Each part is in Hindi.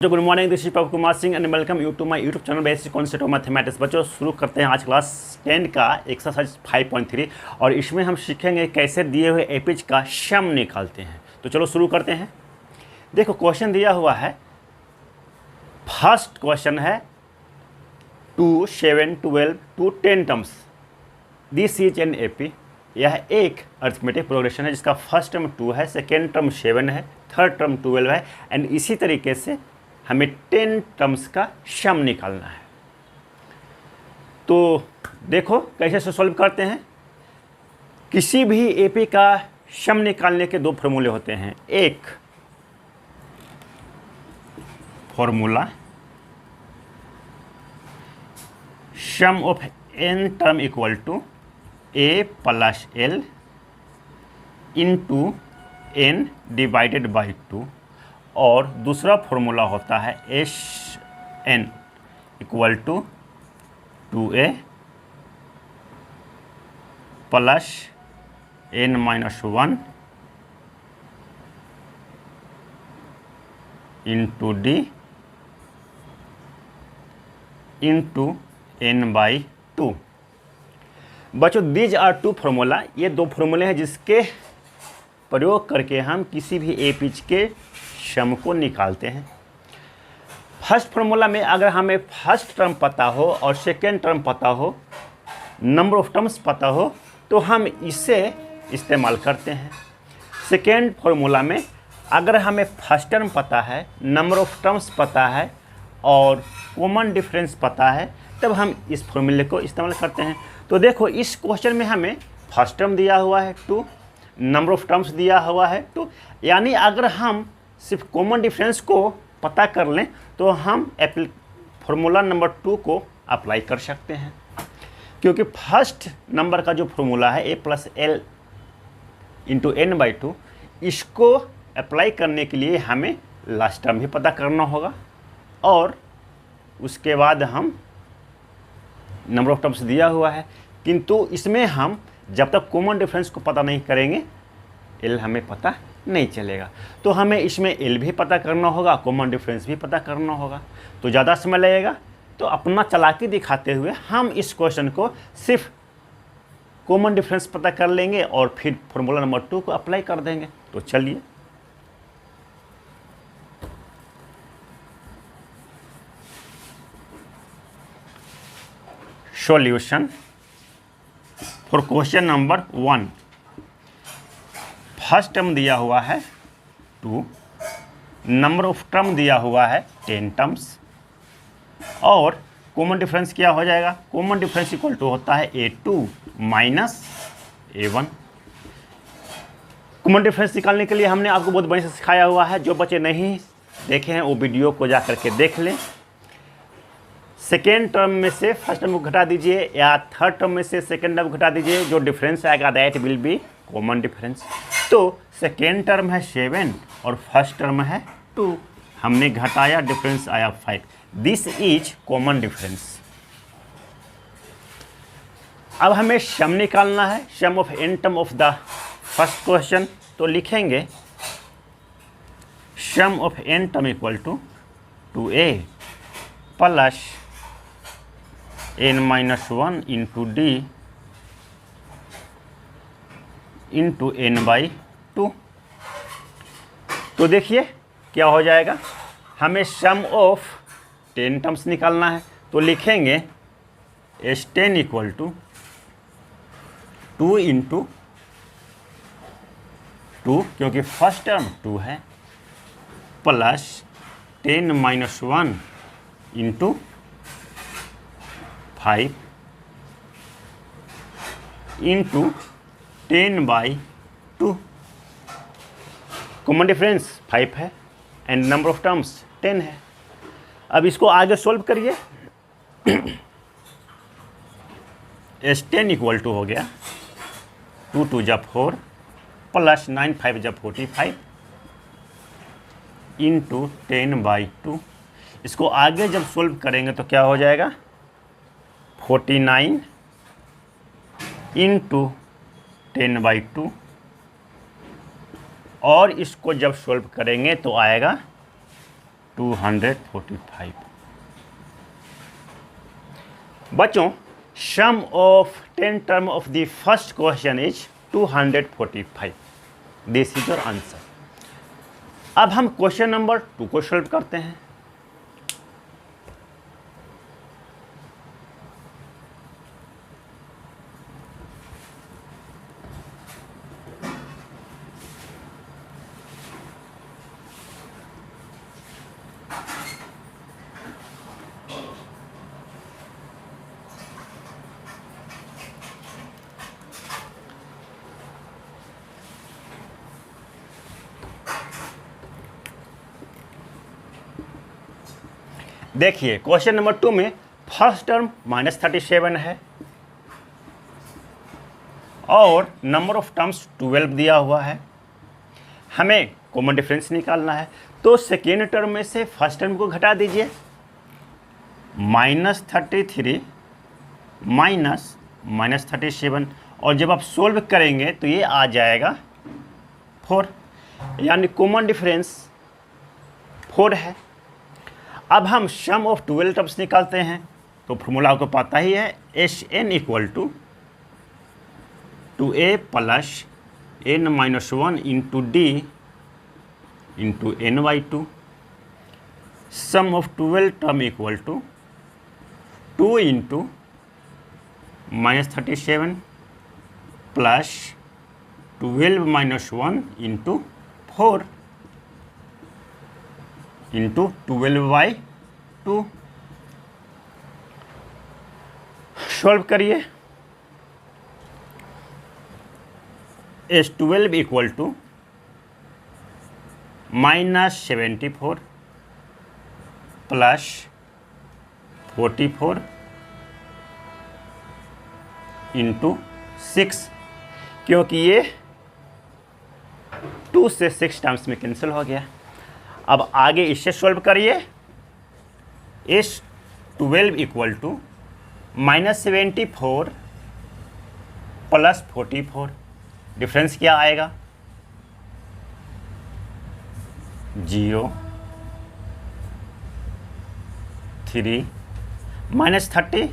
जो good morning, this is Pawan Kumar Singh and welcome you to my YouTube channel basic concept of mathematics. बच्चों, शुरू करते हैं आज क्लास 10 का एक्सरसाइज 5.3 और इसमें हम सीखेंगे कैसे दिए हुए एपिज का सम निकालते हैं। तो चलो शुरू करते हैं। देखो, क्वेश्चन दिया हुआ है। फर्स्ट क्वेश्चन है 2, 7, 12 to 10 terms. This is an AP. यह एक अरिथमेटिक प्रोग्रेशन है जिसका फर्स्ट टर्म 2 है, सेकेंड टर्म 7 है, थर्ड टर्म 12 है एंड इसी तरीके से हमें 10 टर्म्स का सम निकालना है। तो देखो कैसे से सॉल्व करते हैं। किसी भी एपी का सम निकालने के दो फॉर्मूले होते हैं। एक formula sum of n term equal to a plus l into n divided by 2 और दूसरा फॉर्मूला होता है S n equal to 2a plus n-1 into d into n/2। बच्चों, दीज आर टू फार्मूला। ये दो फार्मूले हैं जिसके प्रयोग करके हम किसी भी एपिज के सम को निकालते हैं। फर्स्ट फार्मूला में अगर हमें फर्स्ट टर्म पता हो और सेकेंड टर्म पता हो, नंबर ऑफ टर्म्स पता हो, तो हम इसे इस्तेमाल करते हैं। सेकेंड फार्मूला में अगर हमें फर्स्ट टर्म पता है, नंबर ऑफ टर्म्स पता है और कॉमन डिफरेंस पता है, तब हम इस फार्मूले को इस्तेमाल करते हैं। तो देखो, इस क्वेश्चन में हमें फर्स्ट टर्म दिया हुआ है 2, नंबर ऑफ टर्म्स दिया हुआ है 2, यानी अगर हम सिर्फ कॉमन डिफरेंस को पता कर लें तो हम फार्मूला नंबर 2 को अप्लाई कर सकते हैं, क्योंकि फर्स्ट नंबर का जो फार्मूला है a plus l into n/2, इसको अप्लाई करने के लिए हमें लास्ट टर्म भी पता करना होगा और उसके बाद हम नंबर ऑफ टर्म्स दिया हुआ है, किंतु इसमें हम जब तक कॉमन डिफरेंस को पता नहीं करेंगे l हमें पता नहीं चलेगा। तो हमें इसमें l भी पता करना होगा, कॉमन डिफरेंस भी पता करना होगा, तो ज़्यादा समय लगेगा। तो अपना चालाकी दिखाते हुए हम इस क्वेश्चन को सिर्फ कॉमन डिफरेंस पता कर लेंगे और फिर फॉर्मूला नंबर 2 को अप्लाई कर देंगे। तो चलिए, solution for question number 1। First term दिया हुआ है 2, नंबर ऑफ टर्म दिया हुआ है 10 टर्म्स और कॉमन डिफरेंस क्या हो जाएगा? कॉमन डिफरेंस इक्वल टू होता है a2 minus a1। Common difference निकालने के लिए हमने आपको बहुत बढ़िया से सिखाया हुआ है। जो बच्चे नहीं देखे हैं वो वीडियो को जा करके देख लें। सेकेंड टर्म में से फर्स्ट टर्म को घटा दीजिए या थर्ड टर्म में से सेकेंड टर्म को घटा दीजिए, जो डिफरेंस आएगा that will be common difference. तो सेकेंड टर्म है 7 और फर्स्ट टर्म है 2, हमने घटाया, डिफरेंस आया 5। This is common difference. अब हमें सम निकालना है, sum of n term of the first question. तो लिखेंगे sum of n term equal to 2a plus n-1 into d into n/2। तो देखिए क्या हो जाएगा। हमें सम ऑफ 10 टर्म्स निकालना है, तो लिखेंगे s10 इक्वल टू 2 इंटू 2, क्योंकि फर्स्ट टर्म 2 है, plus 10-1 into 5 into 10/2। Common difference 5 है एंड नंबर ऑफ टर्म्स 10 है। अब इसको आगे सॉल्व करिए। s10 इक्वल टू हो गया 2 2 जा 4 प्लस 9 5 जा 45 इंटू 10/2। इसको आगे जब सॉल्व करेंगे तो क्या हो जाएगा? 49 इंटू 10/2 और इसको जब सॉल्व करेंगे तो आएगा 245। बच्चों, sum of 10 term of the first question is 245। This is your answer. अब हम क्वेश्चन नंबर 2 को सॉल्व करते हैं। देखिए, क्वेश्चन नंबर 2 में फर्स्ट टर्म -37 है और नंबर ऑफ टर्म्स 12 दिया हुआ है। हमें कॉमन डिफरेंस निकालना है, तो सेकेंड टर्म में से फर्स्ट टर्म को घटा दीजिए। -33 -37, और जब आप सोल्व करेंगे तो ये आ जाएगा 4, यानी कॉमन डिफरेंस 4 है। अब हम सम ऑफ 12 टर्म्स निकालते हैं, तो फॉर्मूला आपको पता ही है, Sn equal to 2a plus n-1 into d into n/2। Sum of 12 term equal to 2 into -37 plus 12 - 1 into 4 into 12/2। Solve करिए। S12 equal to -74 plus 44 into 6, क्योंकि ये 2 से 6 टर्म्स में कैंसिल हो गया। अब आगे इससे सॉल्व करिए। S12 equal to -74 plus 44, difference क्या आएगा? 0, 3 -30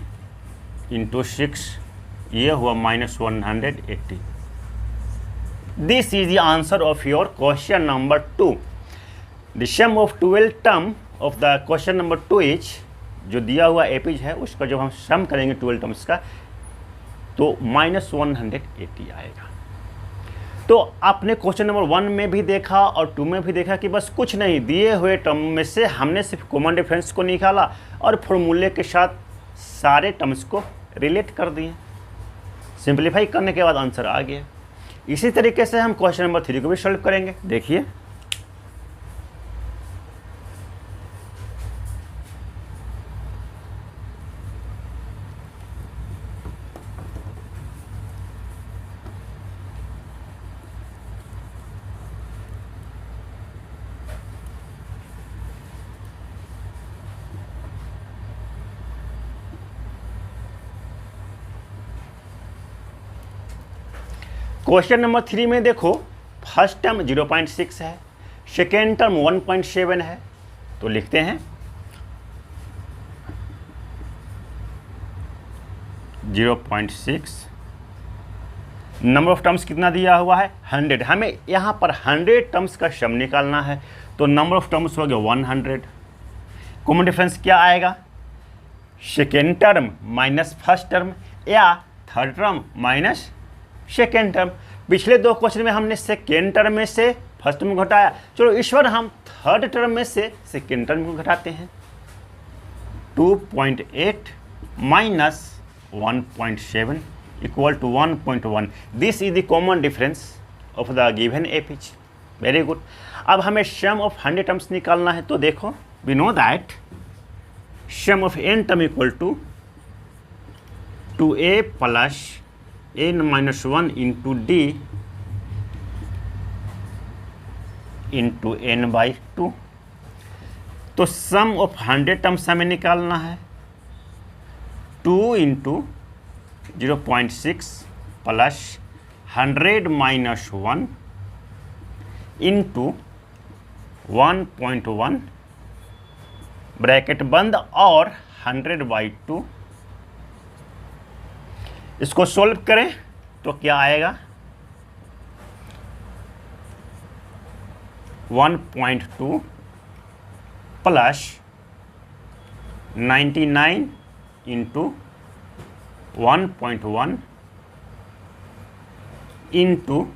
इंटू 6, ये हुआ -180। This is the answer of your question number 2। The sum of 12 term of the question number 2 is, जो दिया हुआ एपिज है उसका जब हम सम करेंगे 12 टर्म्स का, तो -180 आएगा। तो आपने क्वेश्चन नंबर 1 में भी देखा और 2 में भी देखा कि बस कुछ नहीं, दिए हुए टर्म में से हमने सिर्फ कॉमन डिफरेंस को निकाला और फॉर्मूले के साथ सारे टर्म्स को रिलेट कर दिए। सिंप्लीफाई करने के बाद आंसर आ गया। इसी तरीके से हम क्वेश्चन नंबर 3 को भी सॉल्व करेंगे। देखिए, क्वेश्चन नंबर 3 में देखो, फर्स्ट टर्म 0.6 है, सेकेंड टर्म 1.7 है, तो लिखते हैं 0.6। नंबर ऑफ टर्म्स कितना दिया हुआ है? 100। हमें यहाँ पर 100 टर्म्स का सम निकालना है, तो नंबर ऑफ टर्म्स हो गया 100। कॉमन डिफरेंस क्या आएगा? Second term minus first term या third term minus second term. पिछले 2 क्वेश्चन में हमने सेकेंड टर्म में से फर्स्ट टर्म घटाया, चलो इस बार हम थर्ड टर्म में से सेकेंड टर्म को घटाते हैं। 2.8 minus 1.7 equal to 1.1। This is the common difference of the given AP. Very good. अब हमें सम ऑफ 100 टर्म्स निकालना है, तो देखो, we know that sum of n term equal to 2a plus n-1 into d into n/2। तो सम ऑफ 100 टर्म्स हमें निकालना है। 2 इंटू 0.6 प्लस 100 - 1 इंटू 1.1 ब्रैकेट बंद और 100/2। इसको सोल्व करें तो क्या आएगा 1.2 प्लस 99 इंटू 1.1 इंटू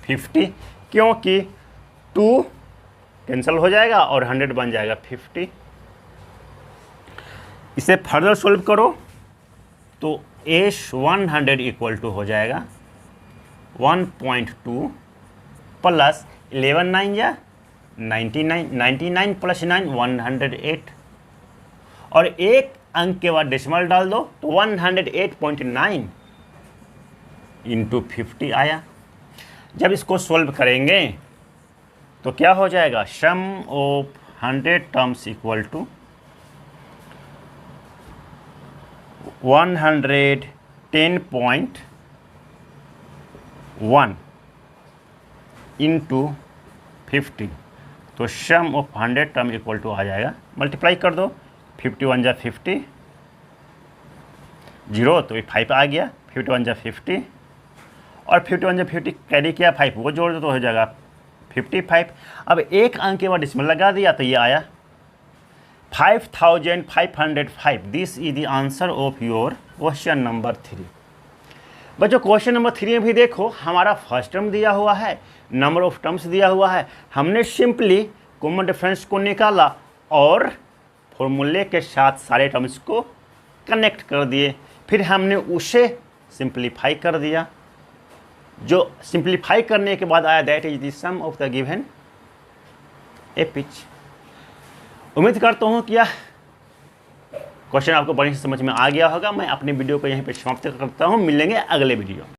50, क्योंकि 2 कैंसिल हो जाएगा और 100 बन जाएगा 50। इसे फर्दर सोल्व करो तो S100 इक्वल टू हो जाएगा 1.2 प्लस 11 9 या 99, 99 प्लस 9 108, और एक अंक के बाद डेसिमल डाल दो तो 108.9 इंटू 50 आया। जब इसको सोल्व करेंगे तो क्या हो जाएगा sum of 100 terms equal to 110.1 into 50, तो sum of 100 term equal to आ जाएगा, मल्टीप्लाई कर दो 51 जा 50, 0 तो 5 आ गया, 51 जा 50 और 51 जा 50 कैरी किया 5, वो जोड़ दो तो हो जाएगा 55। अब एक अंक के बाद इसमें लगा दिया तो ये आया 5505। This is the answer of your question number 3। बच्चों क्वेश्चन नंबर 3 में भी देखो हमारा फर्स्ट टर्म दिया हुआ है, नंबर ऑफ टर्म्स दिया हुआ है, हमने सिंपली कॉमन डिफरेंस को निकाला और फॉर्मूले के साथ सारे टर्म्स को कनेक्ट कर दिए, फिर हमने उसे सिंप्लीफाई कर दिया। जो सिंप्लीफाई करने के बाद आया that is the sum of the given A pitch. उम्मीद करता हूँ कि यह क्वेश्चन आपको बढ़िया से समझ में आ गया होगा। मैं अपने वीडियो को यहीं पे समाप्त करता हूँ, मिलेंगे अगले वीडियो में।